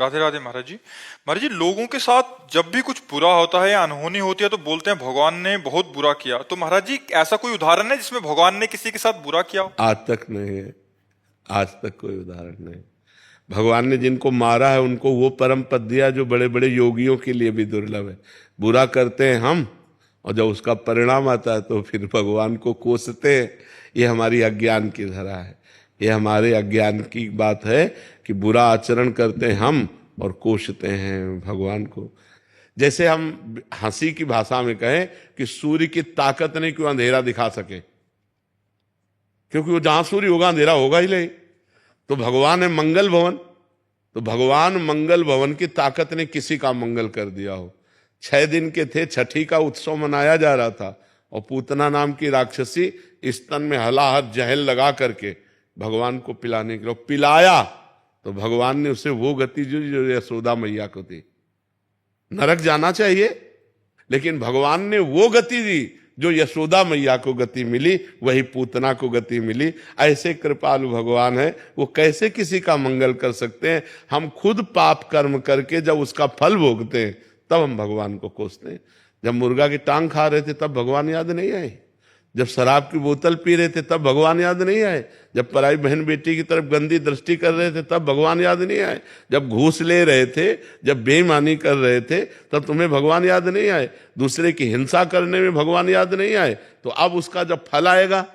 राधे राधे महाराज जी। महाराज जी, लोगों के साथ जब भी कुछ बुरा होता है या अनहोनी होती है तो बोलते हैं भगवान ने बहुत बुरा किया। तो महाराज जी, ऐसा कोई उदाहरण है जिसमें भगवान ने किसी के साथ बुरा किया हो? आज तक नहीं है, आज तक कोई उदाहरण नहीं। भगवान ने जिनको मारा है उनको वो परम पद दिया जो बड़े बड़े योगियों के लिए भी दुर्लभ है। बुरा करते हैं हम, और जब उसका परिणाम आता है तो फिर भगवान को कोसते हैं। ये हमारी अज्ञान की धरा है, ये हमारे अज्ञान की बात है कि बुरा आचरण करते हैं हम और कोसते हैं भगवान को। जैसे हम हंसी की भाषा में कहें कि सूर्य की ताकत नहीं क्यों अंधेरा दिखा सके, क्योंकि वो जहां सूर्य होगा अंधेरा होगा ही नहीं। तो भगवान है मंगल भवन, तो भगवान मंगल भवन की ताकत ने किसी का मंगल कर दिया हो। 6 दिन के थे, छठी का उत्सव मनाया जा रहा था और पूतना नाम की राक्षसी स्तन में हलाहट जहल लगा करके भगवान को पिलाने के लिए पिलाया, तो भगवान ने उसे वो गति जो यशोदा मैया को दी। नरक जाना चाहिए, लेकिन भगवान ने वो गति दी जो यशोदा मैया को गति मिली, वही पूतना को गति मिली। ऐसे कृपालु भगवान है, वो कैसे किसी का मंगल कर सकते हैं? हम खुद पाप कर्म करके जब उसका फल भोगते हैं तब हम भगवान को कोसते हैं। जब मुर्गा की टांग खा रहे थे तब भगवान याद नहीं आए? जब शराब की बोतल पी रहे थे तब भगवान याद नहीं आए? जब पराई बहन बेटी की तरफ गंदी दृष्टि कर रहे थे तब भगवान याद नहीं आए? जब घूस ले रहे थे, जब बेईमानी कर रहे थे तब तुम्हें भगवान याद नहीं आए? दूसरे की हिंसा करने में भगवान याद नहीं आए? तो अब उसका जब फल आएगा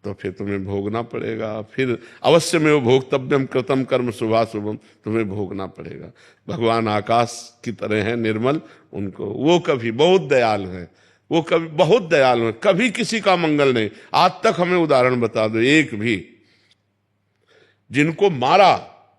तो फिर तुम्हें भोगना पड़ेगा। फिर अवश्य में वो भोक्तव्यम कृतम कर्म शुभाशुभम, तुम्हें भोगना पड़ेगा। भगवान आकाश की तरह है निर्मल, उनको वो कभी बहुत दयालु हैं, वो कभी बहुत दयालु हैं, कभी किसी का मंगल नहीं। आज तक हमें उदाहरण बता दो एक भी। जिनको मारा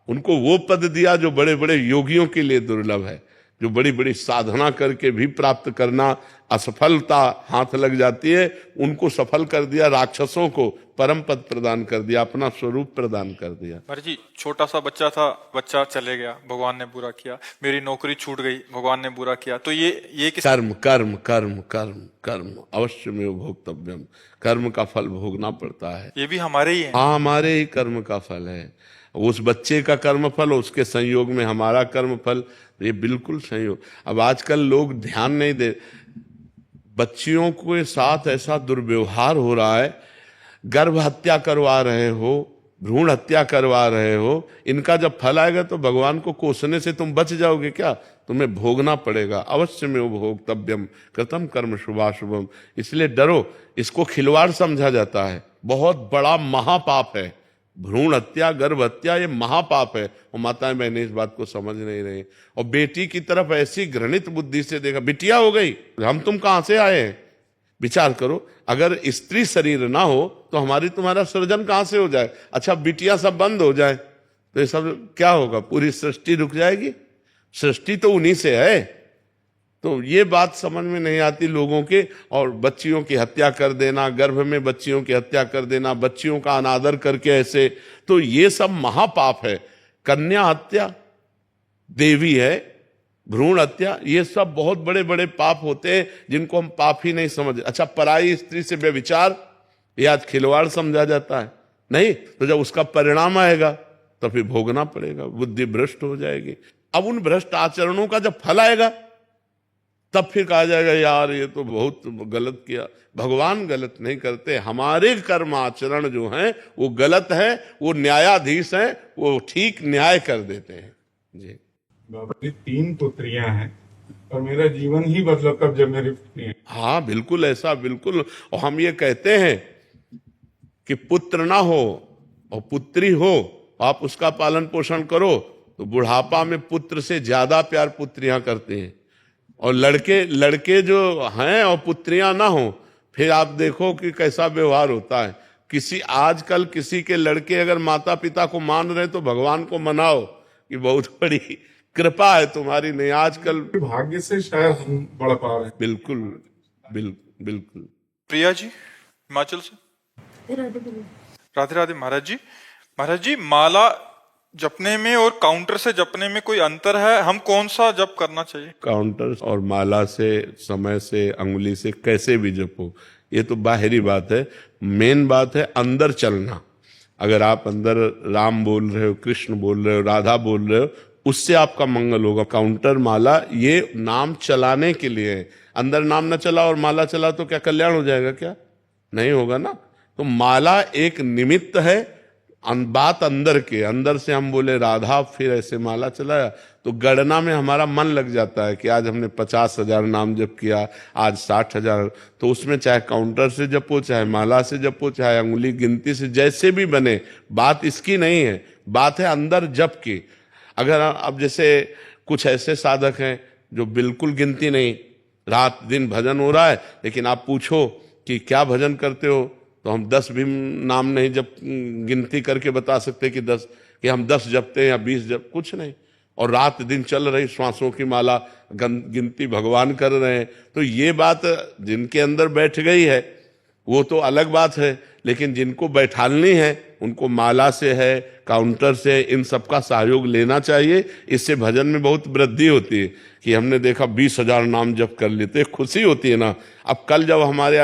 उनको वो पद दिया जो बड़े बड़े योगियों के लिए दुर्लभ है, जो बड़ी बड़ी साधना करके भी प्राप्त करना असफलता हाथ लग जाती है, उनको सफल कर दिया। राक्षसों को परम पद प्रदान कर दिया, अपना स्वरूप प्रदान कर दिया। महाराज जी, छोटा सा बच्चा था, बच्चा चले गया, भगवान ने बुरा किया। मेरी नौकरी छूट गई, भगवान ने बुरा किया। तो ये किस कर्म कर्म कर्म कर्म कर्म अवश्य में भोक्तव्यम, कर्म का फल भोगना पड़ता है। ये भी हमारे ही है। हाँ, हमारे ही कर्म का फल है। उस बच्चे का कर्म फल, उसके संयोग में हमारा कर्म फल, ये बिल्कुल संयोग। अब आजकल लोग ध्यान नहीं दे, बच्चियों के साथ ऐसा दुर्व्यवहार हो रहा है। गर्भ हत्या करवा रहे हो, भ्रूण हत्या करवा रहे हो, इनका जब फल आएगा तो भगवान को कोसने से तुम बच जाओगे क्या? तुम्हें भोगना पड़ेगा। अवश्य में वो भोक्तव्यम कृतम कर्म शुभाशुभम। इसलिए डरो, इसको खिलवाड़ समझा जाता है, बहुत बड़ा महापाप है। भ्रूण हत्या, गर्भ हत्या, ये महापाप है। और माताएं बहनें इस बात को समझ नहीं रही, और बेटी की तरफ ऐसी घृणित बुद्धि से देखा, बिटिया हो गई, हम तुम कहां से आए हैं? विचार करो, अगर स्त्री शरीर ना हो तो हमारी तुम्हारा सृजन कहां से हो जाए? अच्छा, बिटिया सब बंद हो जाए तो ये सब क्या होगा? पूरी सृष्टि रुक जाएगी। सृष्टि तो उन्हीं से है। तो ये बात समझ में नहीं आती लोगों के। और बच्चियों की हत्या कर देना, गर्भ में बच्चियों की हत्या कर देना, बच्चियों का अनादर करके ऐसे, तो ये सब महापाप है। कन्या हत्या, देवी है, भ्रूण हत्या, ये सब बहुत बड़े बड़े पाप होते हैं जिनको हम पाप ही नहीं समझ। अच्छा, पराई स्त्री से व्यभिचार, ये आज खिलवाड़ समझा जाता है? नहीं, तो जब उसका परिणाम आएगा तो फिर भोगना पड़ेगा, बुद्धि भ्रष्ट हो जाएगी। अब उन भ्रष्ट आचरणों का जब फल आएगा तब फिर कहा जाएगा यार ये तो बहुत गलत किया। भगवान गलत नहीं करते, हमारे कर्म आचरण जो हैं वो गलत है, वो न्यायाधीश हैं, वो ठीक न्याय कर देते हैं। जी बाबा जी, 3 पुत्रियां हैं और मेरा जीवन ही बदला तब जब मेरी पुत्रियां। हाँ, बिल्कुल ऐसा, बिल्कुल। और हम ये कहते हैं कि पुत्र ना हो और पुत्री हो, आप उसका पालन पोषण करो, तो बुढ़ापा में पुत्र से ज्यादा प्यार पुत्रियां करती हैं। और लड़के जो हैं और पुत्रियां ना हो, फिर आप देखो कि कैसा व्यवहार होता है। आजकल किसी के लड़के अगर माता पिता को मान रहे तो भगवान को मनाओ कि बहुत बड़ी कृपा है तुम्हारी। नहीं, आजकल भाग्य से शायद हम बढ़ पा रहे हैं। बिल्कुल बिल्कुल बिल्कुल। प्रिया जी हिमाचल से, राधे राधे। महाराज जी, माला जपने में और काउंटर से जपने में कोई अंतर है? हम कौन सा जप करना चाहिए? काउंटर और माला से, समय से, अंगुली से, कैसे भी जपो, ये तो बाहरी बात है। मेन बात है अंदर चलना। अगर आप अंदर राम बोल रहे हो, कृष्ण बोल रहे हो, राधा बोल रहे हो, उससे आपका मंगल होगा। काउंटर माला ये नाम चलाने के लिए है। अंदर नाम न चला और माला चला तो क्या कल्याण हो जाएगा? क्या नहीं होगा ना। तो माला एक निमित्त है, बात अंदर के। अंदर से हम बोले राधा, फिर ऐसे माला चलाया तो गणना में हमारा मन लग जाता है कि आज हमने 50,000 नाम जप किया, आज 60,000। तो उसमें चाहे काउंटर से जपो, चाहे माला से जपो, चाहे अंगुली गिनती से, जैसे भी बने, बात इसकी नहीं है, बात है अंदर जप की। अगर अब जैसे कुछ ऐसे साधक हैं जो बिल्कुल गिनती नहीं, रात दिन भजन हो रहा है, लेकिन आप पूछो कि क्या भजन करते हो तो हम 10 भी नाम नहीं जब गिनती करके बता सकते कि 10, कि हम 10 जपते हैं या 20 जप, कुछ नहीं। और रात दिन चल रही श्वासों की माला, गिनती भगवान कर रहे हैं। तो ये बात जिनके अंदर बैठ गई है वो तो अलग बात है, लेकिन जिनको बैठालनी है उनको माला से है, काउंटर से, इन सबका सहयोग लेना चाहिए। इससे भजन में बहुत वृद्धि होती है कि हमने देखा 20,000 नाम जप कर लेते, खुशी होती है ना। अब कल जब हमारे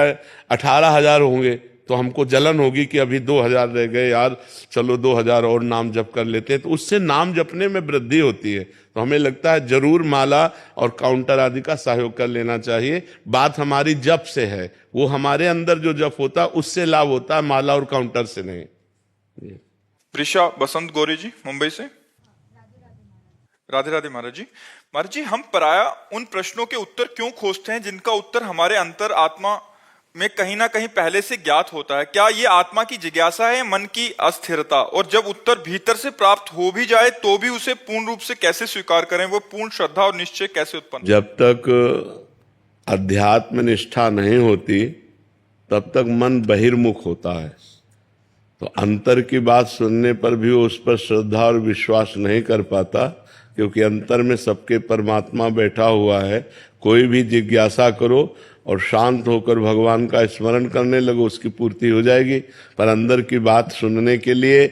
18,000 होंगे तो हमको जलन होगी कि अभी 2,000 रह गए यार, चलो 2,000 और नाम जप कर लेते हैं। तो उससे नाम जपने में वृद्धि होती है। तो हमें लगता है जरूर माला और काउंटर आदि का सहयोग कर लेना चाहिए। बात हमारी जप से है, वो हमारे अंदर जो जप होता है उससे लाभ होता है, माला और काउंटर से नहीं। प्रिशा बसंत गौरी जी मुंबई से। राधे राधे महाराज जी। महाराज जी, हम पराया उन प्रश्नों के उत्तर क्यों खोजते हैं जिनका उत्तर हमारे अंतर आत्मा में कहीं ना कहीं पहले से ज्ञात होता है? क्या ये आत्मा की जिज्ञासा है, मन की अस्थिरता? और जब उत्तर भीतर से प्राप्त हो भी जाए तो भी उसे पूर्ण रूप से कैसे स्वीकार करें? वो पूर्ण श्रद्धा और निश्चय कैसे उत्पन्न? जब तक अध्यात्म निष्ठा नहीं होती तब तक मन बहिर्मुख होता है। तो अंतर की बात सुनने पर भी वो उस पर श्रद्धा और विश्वास नहीं कर पाता, क्योंकि अंतर में सबके परमात्मा बैठा हुआ है। कोई भी जिज्ञासा करो और शांत होकर भगवान का स्मरण करने लगो, उसकी पूर्ति हो जाएगी। पर अंदर की बात सुनने के लिए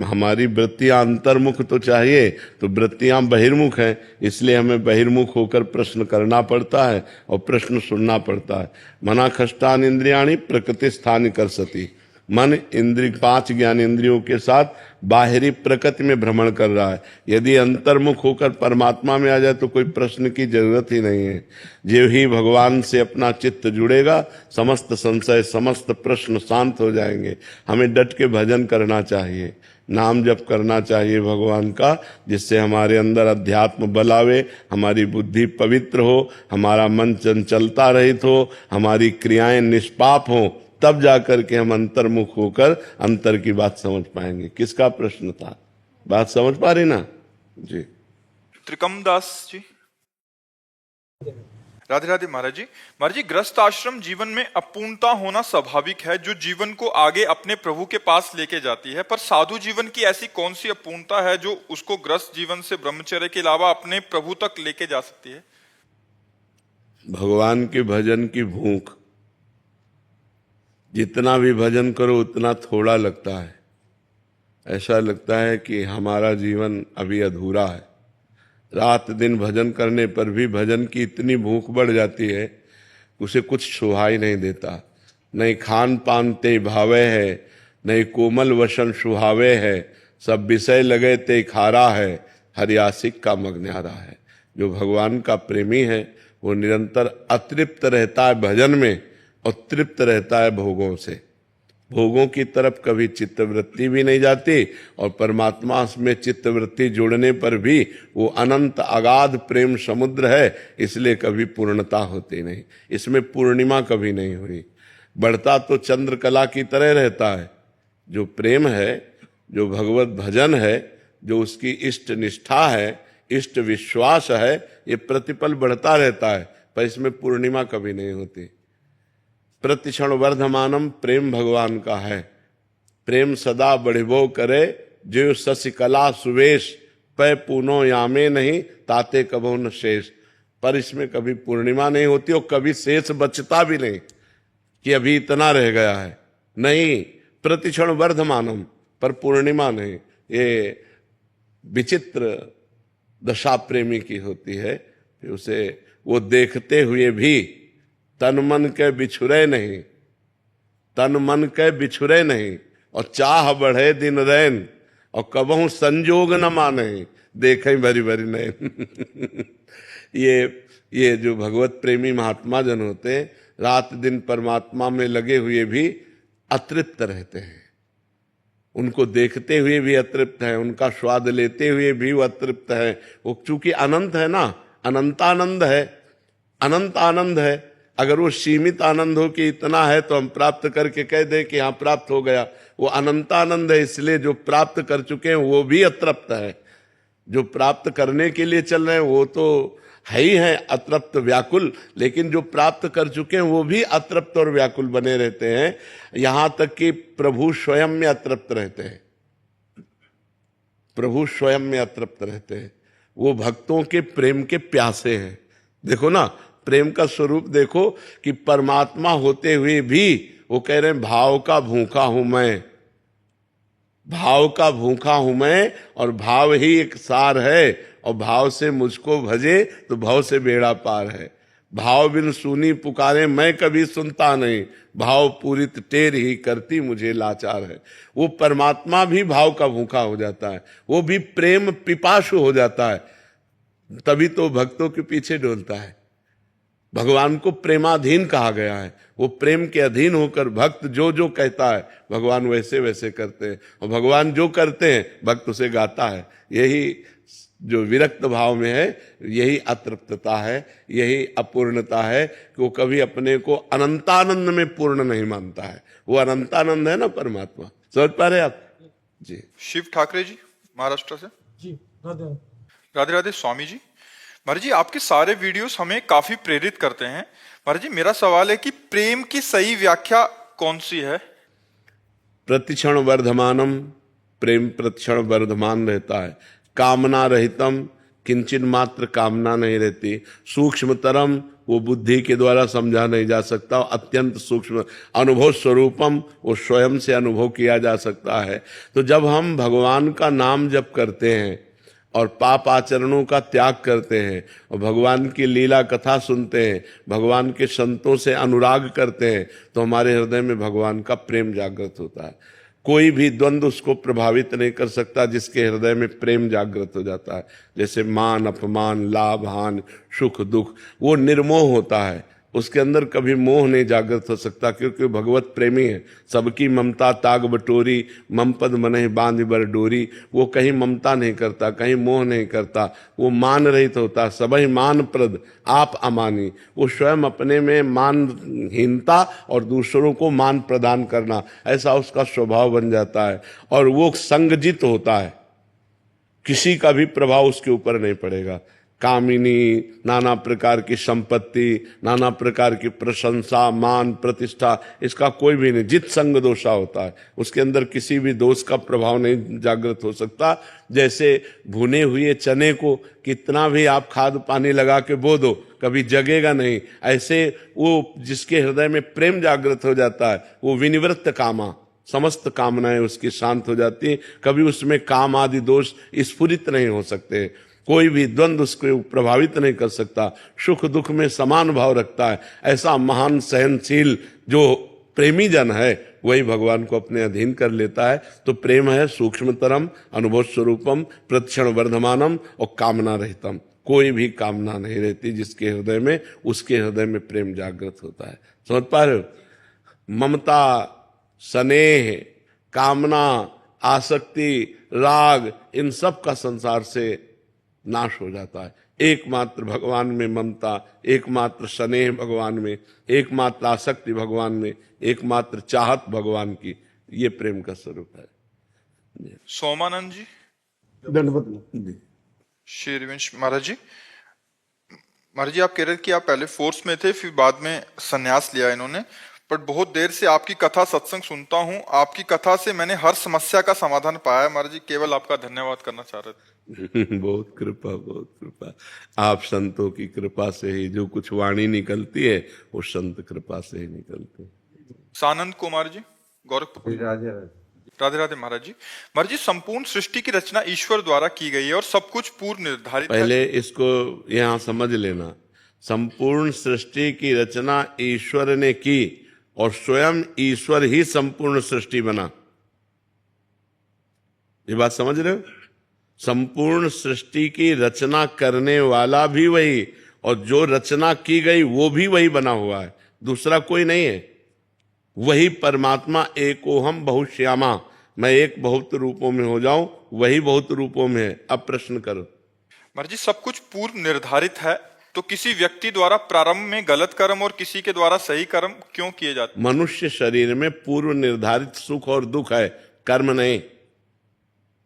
हमारी वृत्तियां अंतर्मुख तो चाहिए, तो वृत्तियां बहिर्मुख हैं, इसलिए हमें बहिर्मुख होकर प्रश्न करना पड़ता है और प्रश्न सुनना पड़ता है। मना खष्टान इंद्रियाणि प्रकृति स्थान कर सती। मन इंद्रिय 5 ज्ञान इंद्रियों के साथ बाहरी प्रकृति में भ्रमण कर रहा है। यदि अंतर्मुख होकर परमात्मा में आ जाए तो कोई प्रश्न की जरूरत ही नहीं है। जो ही भगवान से अपना चित्त जुड़ेगा, समस्त संशय, समस्त प्रश्न शांत हो जाएंगे। हमें डट के भजन करना चाहिए, नाम जप करना चाहिए भगवान का, जिससे हमारे अंदर अध्यात्म बल आवे, हमारी बुद्धि पवित्र हो, हमारा मन चंचलता रहित हो, हमारी क्रियाएं निष्पाप हो। तब जाकर के हम अंतर्मुख होकर अंतर की बात समझ पाएंगे। किसका प्रश्न था? बात समझ पा रही ना जी? त्रिकम दास जी। राधे राधे महाराज जी। महाराज जी, ग्रस्त आश्रम जीवन में अपूर्णता होना स्वाभाविक है जो जीवन को आगे अपने प्रभु के पास लेके जाती है, पर साधु जीवन की ऐसी कौन सी अपूर्णता है जो उसको ग्रस्त जीवन से ब्रह्मचर्य के अलावा अपने प्रभु तक लेके जा सकती है? भगवान के भजन की भूख। जितना भी भजन करो उतना थोड़ा लगता है। ऐसा लगता है कि हमारा जीवन अभी अधूरा है। रात दिन भजन करने पर भी भजन की इतनी भूख बढ़ जाती है, उसे कुछ शोभा ही नहीं देता। नहीं खान पान ते भावे है, नहीं कोमल वसन सुहावे है, सब विषय लगे ते खारा है, हरियासिक का मगन्यारा है। जो भगवान का प्रेमी है वो निरंतर अतृप्त रहता है भजन में और तृप्त रहता है भोगों से। भोगों की तरफ कभी चित्तवृत्ति भी नहीं जाती, और परमात्मा में चित्तवृत्ति जोड़ने पर भी वो अनंत अगाध प्रेम समुद्र है, इसलिए कभी पूर्णता होती नहीं। इसमें पूर्णिमा कभी नहीं हुई। बढ़ता तो चंद्रकला की तरह रहता है। जो प्रेम है, जो भगवत भजन है, जो उसकी इष्ट निष्ठा है, इष्ट विश्वास है, ये प्रतिपल बढ़ता रहता है, पर इसमें पूर्णिमा कभी नहीं होती। प्रतिक्षण वर्धमानम प्रेम भगवान का है। प्रेम सदा बढ़िबो करे, जो शशिकला सुवेश, पै पूनो यामे नहीं, ताते कबो न शेष। पर इसमें कभी पूर्णिमा नहीं होती और कभी शेष बचता भी नहीं कि अभी इतना रह गया है। नहीं, प्रतिक्षण वर्धमानम, पर पूर्णिमा नहीं। ये विचित्र दशा प्रेमी की होती है। उसे वो देखते हुए भी तन मन के बिछुरे नहीं, तन मन के बिछुरे नहीं, और चाह बढ़े दिन रैन, और कबहू संजोग न माने। देखें भरी भरी नयन। ये जो भगवत प्रेमी महात्मा जन होते हैं, रात दिन परमात्मा में लगे हुए भी अतृप्त रहते हैं। उनको देखते हुए भी अतृप्त है, उनका स्वाद लेते हुए भी वो अतृप्त है। वो चूंकि अनंत है ना, अनंतानंद है, अनंत आनंद है। अगर वो सीमित आनंद हो कि इतना है तो हम प्राप्त करके कह दें कि हाँ प्राप्त हो गया, वो अनंतानंद है। इसलिए जो प्राप्त कर चुके हैं वो भी अतृप्त है। जो प्राप्त करने के लिए चल रहे हैं वो तो है ही है अतृप्त व्याकुल, लेकिन जो प्राप्त कर चुके हैं वो भी अतृप्त और व्याकुल बने रहते हैं। यहां तक कि प्रभु स्वयं में अतृप्त रहते हैं, प्रभु स्वयं में अतृप्त रहते हैं। वो भक्तों के प्रेम के प्यासे हैं। देखो ना, प्रेम का स्वरूप देखो कि परमात्मा होते हुए भी वो कह रहे हैं भाव का भूखा हूं मैं, भाव का भूखा हूं मैं, और भाव ही एक सार है। और भाव से मुझको भजे तो भाव से बेड़ा पार है। भाव बिन सुनी पुकारे मैं कभी सुनता नहीं, भाव पूरित टेर ही करती मुझे लाचार है। वो परमात्मा भी भाव का भूखा हो जाता है, वो भी प्रेम पिपासु हो जाता है, तभी तो भक्तों के पीछे डोलता है। भगवान को प्रेमाधीन कहा गया है। वो प्रेम के अधीन होकर भक्त जो जो कहता है भगवान वैसे वैसे करते हैं, और भगवान जो करते हैं भक्त उसे गाता है। यही जो विरक्त भाव में है, यही अतृप्तता है, यही अपूर्णता है कि वो कभी अपने को अनंतानंद में पूर्ण नहीं मानता है। वो अनंतानंद है ना परमात्मा। समझ पा रहे आप जी? शिव ठाकरे जी महाराष्ट्र से। जी राधे राधे राधे स्वामी जी। महाराज जी आपके सारे वीडियोस हमें काफी प्रेरित करते हैं। महाराज जी मेरा सवाल है कि प्रेम की सही व्याख्या कौन सी है? प्रतिक्षण वर्धमानम, प्रेम प्रतिक्षण वर्धमान रहता है। कामना रहितम, किंचन मात्र कामना नहीं रहती। सूक्ष्मतरम, वो बुद्धि के द्वारा समझा नहीं जा सकता। अत्यंत सूक्ष्म अनुभव स्वरूपम, वो स्वयं से अनुभव किया जा सकता है। तो जब हम भगवान का नाम जप करते हैं और पाप आचरणों का त्याग करते हैं और भगवान की लीला कथा सुनते हैं, भगवान के संतों से अनुराग करते हैं, तो हमारे हृदय में भगवान का प्रेम जागृत होता है। कोई भी द्वंद्व उसको प्रभावित नहीं कर सकता जिसके हृदय में प्रेम जागृत हो जाता है। जैसे मान अपमान, लाभ हानि, सुख दुख, वो निर्मोह होता है। उसके अंदर कभी मोह नहीं जागृत हो सकता, क्योंकि भगवत प्रेमी है। सबकी ममता ताग बटोरी, मम पद मनहि बांध बर डोरी। वो कहीं ममता नहीं करता, कहीं मोह नहीं करता। वो मान रहित होता, सबहि मान प्रद आप अमानी। वो स्वयं अपने में मानहीनता और दूसरों को मान प्रदान करना, ऐसा उसका स्वभाव बन जाता है। और वो संगजित होता है, किसी का भी प्रभाव उसके ऊपर नहीं पड़ेगा। कामिनी, नाना प्रकार की संपत्ति, नाना प्रकार की प्रशंसा, मान प्रतिष्ठा, इसका कोई भी नहीं। जित संग दोषा होता है, उसके अंदर किसी भी दोष का प्रभाव नहीं जागृत हो सकता। जैसे भुने हुए चने को कितना भी आप खाद पानी लगा के बो दो, कभी जगेगा नहीं। ऐसे वो जिसके हृदय में प्रेम जागृत हो जाता है, वो विनिवृत्त कामा, समस्त कामनाएं उसकी शांत हो जाती हैं। कभी उसमें काम आदि दोष स्फुरित नहीं हो सकते। कोई भी द्वंद्व उसको प्रभावित नहीं कर सकता। सुख दुख में समान भाव रखता है। ऐसा महान सहनशील जो प्रेमी जन है, वही भगवान को अपने अधीन कर लेता है। तो प्रेम है सूक्ष्मतरम, अनुभव स्वरूपम, प्रतिक्षण वर्धमानम और कामना रहितम। कोई भी कामना नहीं रहती जिसके हृदय में, उसके हृदय में प्रेम जागृत होता है। समझ पा रहे हो? ममता, स्नेह, कामना, आसक्ति, राग, इन सब का संसार से नाश हो जाता है। एकमात्र भगवान में ममता, एकमात्र स्नेह भगवान में, एकमात्र आसक्ति भगवान में, एकमात्र चाहत भगवान की, ये प्रेम का स्वरूप है। सोमानंद जी। दंडवत श्री रविवंश महाराज जी। महाराज जी आप कह रहे थे कि आप पहले फोर्स में थे, फिर बाद में संन्यास लिया इन्होंने, पर बहुत देर से आपकी कथा सत्संग सुनता हूँ। आपकी कथा से मैंने हर समस्या का समाधान पाया है। महाराज जी केवल आपका धन्यवाद करना चाह रहे थे। बहुत कृपा, बहुत कृपा। आप संतों की कृपा से ही जो कुछ वाणी निकलती है, वो संत कृपा से ही निकलती है। सानंद कुमार जी गोरखपुर। राधे राधे महाराज जी। महाराज जी संपूर्ण सृष्टि की रचना ईश्वर द्वारा की गई है और सब कुछ पूर्व निर्धारित है। पहले इसको यहाँ समझ लेना, संपूर्ण सृष्टि की रचना ईश्वर ने की और स्वयं ईश्वर ही संपूर्ण सृष्टि बना। ये बात समझ रहे हो? संपूर्ण सृष्टि की रचना करने वाला भी वही, और जो रचना की गई वो भी वही बना हुआ है, दूसरा कोई नहीं है। वही परमात्मा एकोहम बहुश्यामा, मैं एक बहुत रूपों में हो जाऊं, वही बहुत रूपों में है। अब प्रश्न करो। महाराज जी सब कुछ पूर्व निर्धारित है, तो किसी व्यक्ति द्वारा प्रारंभ में गलत कर्म और किसी के द्वारा सही कर्म क्यों किए जाते? मनुष्य शरीर में पूर्व निर्धारित सुख और दुख है, कर्म नहीं।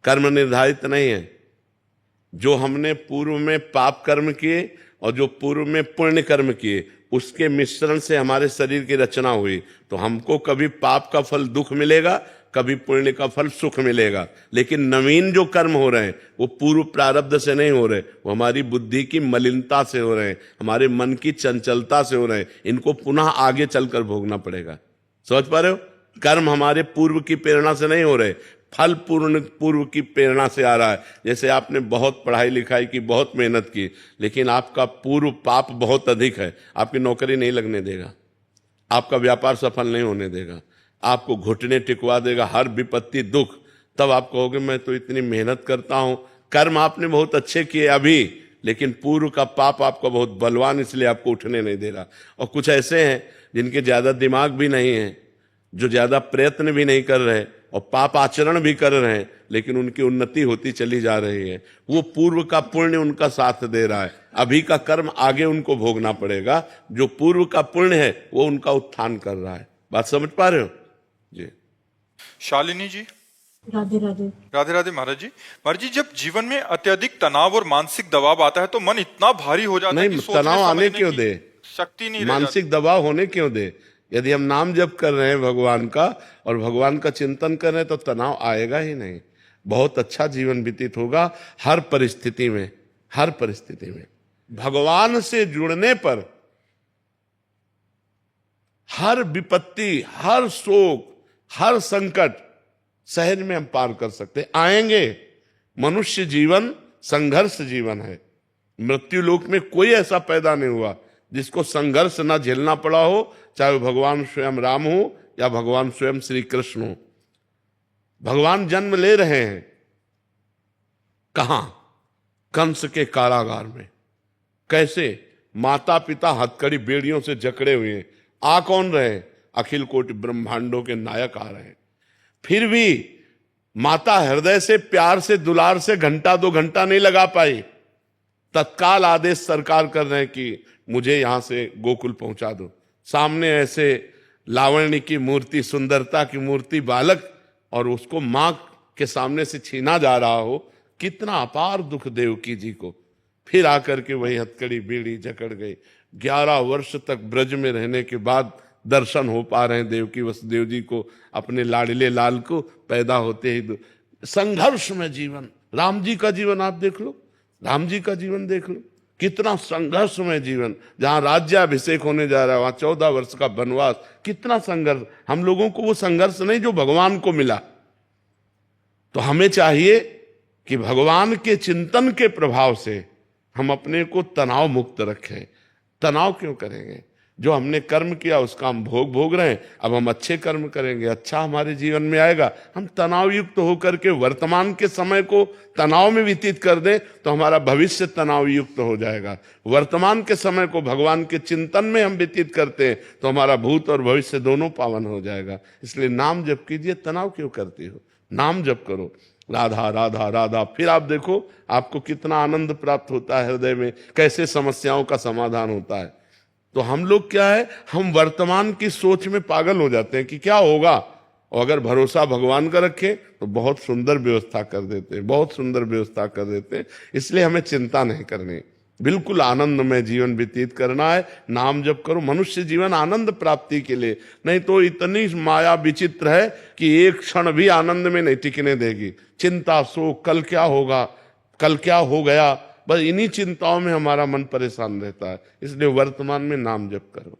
कर्म निर्धारित नहीं है। जो हमने पूर्व में पाप कर्म किए और जो पूर्व में पुण्य कर्म किए, उसके मिश्रण से हमारे शरीर की रचना हुई। तो हमको कभी पाप का फल दुख मिलेगा, कभी पुण्य का फल सुख मिलेगा। लेकिन नवीन जो कर्म हो रहे हैं वो पूर्व प्रारब्ध से नहीं हो रहे, वो हमारी बुद्धि की मलिनता से हो रहे हैं, हमारे मन की चंचलता से हो रहे हैं। इनको पुनः आगे चलकर भोगना पड़ेगा। समझ पा रहे हो? कर्म हमारे पूर्व की प्रेरणा से नहीं हो रहे, फल पूर्व की प्रेरणा से आ रहा है। जैसे आपने बहुत पढ़ाई लिखाई की, बहुत मेहनत की, लेकिन आपका पूर्व पाप बहुत अधिक है, आपकी नौकरी नहीं लगने देगा, आपका व्यापार सफल नहीं होने देगा, आपको घुटने टिकवा देगा, हर विपत्ति दुख। तब आप कहोगे मैं तो इतनी मेहनत करता हूं। कर्म आपने बहुत अच्छे किए अभी, लेकिन पूर्व का पाप आपका बहुत बलवान, इसलिए आपको उठने नहीं दे रहा। और कुछ ऐसे हैं जिनके ज्यादा दिमाग भी नहीं है, जो ज्यादा प्रयत्न भी नहीं कर रहे और पाप आचरण भी कर रहे हैं, लेकिन उनकी उन्नति होती चली जा रही है। वो पूर्व का पुण्य उनका साथ दे रहा है। अभी का कर्म आगे उनको भोगना पड़ेगा। जो पूर्व का पुण्य है वो उनका उत्थान कर रहा है। बात समझ पा रहे हो जी? शालिनी जी। राधे राधे। राधे राधे महाराज जी। महाराज जी जब जीवन में अत्यधिक तनाव और मानसिक दबाव आता है तो मन इतना भारी हो जाता है कि सोचने तनाव आने समझने क्यों की दे? शक्ति नहीं रह मानसिक दबाव होने क्यों दे? यदि हम नाम जप कर रहे हैं भगवान का और भगवान का चिंतन कर रहे हैं तो तनाव आएगा ही नहीं। बहुत अच्छा जीवन व्यतीत होगा हर परिस्थिति में। हर परिस्थिति में भगवान से जुड़ने पर हर विपत्ति, हर शोक, हर संकट सहज में हम पार कर सकते आएंगे। मनुष्य जीवन संघर्ष जीवन है। मृत्यु लोक में कोई ऐसा पैदा नहीं हुआ जिसको संघर्ष ना झेलना पड़ा हो, चाहे वो भगवान स्वयं राम हो या भगवान स्वयं श्री कृष्ण हो। भगवान जन्म ले रहे हैं कहां? कंस के कारागार में। कैसे? माता पिता हथकड़ी बेड़ियों से जकड़े हुए हैं। आ कौन रहे? अखिल कोटि ब्रह्मांडों के नायक आ रहे हैं। फिर भी माता हृदय से प्यार से दुलार से घंटा 2 घंटा नहीं लगा पाई। तत्काल आदेश सरकार कर रहे हैं कि मुझे यहां से गोकुल पहुंचा दो। सामने ऐसे लावण्य की मूर्ति, सुंदरता की मूर्ति बालक, और उसको मां के सामने से छीना जा रहा हो। कितना अपार दुख देवकी जी को। फिर आकर के वही हथकड़ी बीड़ी जकड़ गई। 11 वर्ष तक ब्रज में रहने के बाद दर्शन हो पा रहे हैं देवकी वसुदेव जी को, अपने लाडले लाल को। पैदा होते ही संघर्ष में जीवन। राम जी का जीवन आप देख लो, राम जी का जीवन देख लो, कितना संघर्ष में जीवन। जहां राज्याभिषेक होने जा रहा है वहां 14 वर्ष का वनवास। कितना संघर्ष। हम लोगों को वो संघर्ष नहीं जो भगवान को मिला। तो हमें चाहिए कि भगवान के चिंतन के प्रभाव से हम अपने को तनाव मुक्त रखें। तनाव क्यों करेंगे? जो हमने कर्म किया उसका हम भोग रहे हैं। अब हम अच्छे कर्म करेंगे, अच्छा हमारे जीवन में आएगा। हम तनाव युक्त होकर के वर्तमान के समय को तनाव में व्यतीत कर दें तो हमारा भविष्य तनाव युक्त हो जाएगा। वर्तमान के समय को भगवान के चिंतन में हम व्यतीत करते हैं तो हमारा भूत और भविष्य दोनों पावन हो जाएगा। इसलिए नाम जप कीजिए। तनाव क्यों करती हो? नाम जप करो, राधा राधा राधा। फिर आप देखो आपको कितना आनंद प्राप्त होता है हृदय में, कैसे समस्याओं का समाधान होता है। तो हम लोग क्या है, हम वर्तमान की सोच में पागल हो जाते हैं कि क्या होगा। और अगर भरोसा भगवान का रखें तो बहुत सुंदर व्यवस्था कर देते हैं, बहुत सुंदर व्यवस्था कर देते हैं। इसलिए हमें चिंता नहीं करनी, बिल्कुल आनंद में जीवन व्यतीत करना है। नाम जप करो। मनुष्य जीवन आनंद प्राप्ति के लिए, नहीं तो इतनी माया विचित्र है कि एक क्षण भी आनंद में नहीं टिकने देगी। चिंता, शोक, कल क्या होगा, कल क्या हो गया, बस इन्हीं चिंताओं में हमारा मन परेशान रहता है। इसलिए वर्तमान में नाम जप करो।